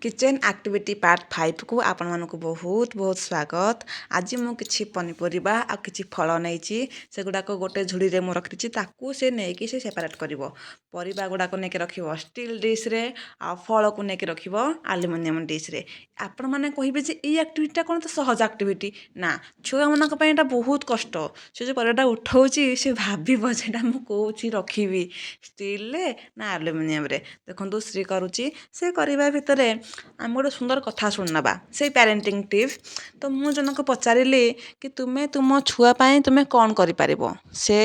Kitchen activity part 5 को आपण मानक बहुत बहुत स्वागत। आज मु किछि पनीपरिबा आ किछि फल नैछि से गुडाक गोटे झुड़ी रे मु रखिछि ताकू से नेकी से सेपरेट करिवो। परिबा गुडाक नेकी रखिवो स्टील डिश रे आ फल को नेकी रखिवो एल्युमिनियम डिश रे। आपण माने कहिबे जे ई एक्टिविटी कोन त सहज एक्टिविटी ना, छुआ मानक पय एटा बहुत कष्ट। से जे परिबाटा उठौछि से भाबिबो जेटा मु कोछि रखिबी स्टील रे ना एल्युमिनियम रे। देखंतु श्री करूछि से करिबा भितरे आम गोटे सुंदर कथा शुणनवा से पेरेन्टिंग टिप्स। तो मु जनक पचारिली कि तुमे तुम छुआपाई तुमे कौन करिपारिबो। से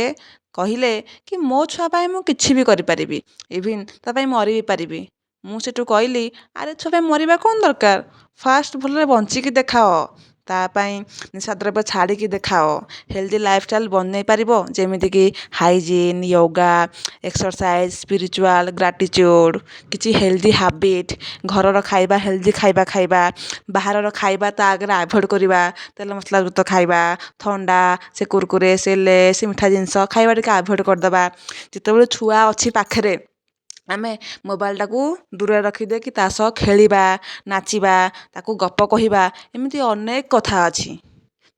कहले कि मो छुआपाई मु किछि भी करिपारिबी, इविन तापाई मरि भी पारिबी। मु सेठु कहली अरे छुआ मरिबा कौन दरकार, फास्ट भलरे बंचिकी देखाओ, तापाई निशाद्रव्य छाड़िकी देखाओ, हेल्दी लाइफस्टाइल बनई पारिबो जेमिति कि हाइजीन, योगा, एक्सरसाइज, स्पिरिचुअल, ग्राटिट्यूड, किछि हेल्दी हैबिट, घरर खाइबा हेल्दी खाइबा खाइबा, बाहरर खाइबा ता आगे अवॉइड करिबा, तेल मसला युक्त खाइबा, ठंडा से कुरकुरे से लेस मिठा जिनस खाइबा टिके अवॉइड करदबा। जेतेबेले छुआ अछि पाखरे आमे मोबाइल टाकू दूर रखिदे कि ता सह खेलिबा, नाचिबा, ताकू गप कहिबा, एमिति अनेक कथा अछि।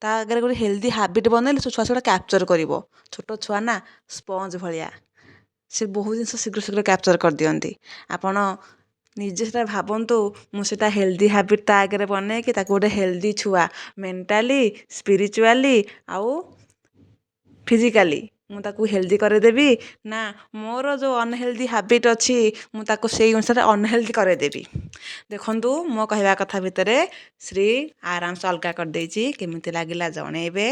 ता आगे गोटे हेल्दी हैबिट बनैले छुआ सेटा कैप्चर करिवो। छोट छुआ ना स्पंज भलिया, से बहुत जिनस शीघ्र शीघ्र कैप्चर कर दियंती। आपण निजे सेटा भाबंतु मु सेटा हेल्दी हैबिट ता आगे बने कि ताकू गोटे हेल्दी छुआ मेंटाली, स्पिरिचुअली आउ फिजिकली मु ताकू हेल्दी करेदेबी ना मोर जो अनहेल्दी हैबिट अछि मु ताकू सेई अनुसार अनहेल्दी करेदेबी। देखंतु मो कहवा कथा भितरे श्री आराम से अलगा कर देछि, केमिति लागिला जणेबे।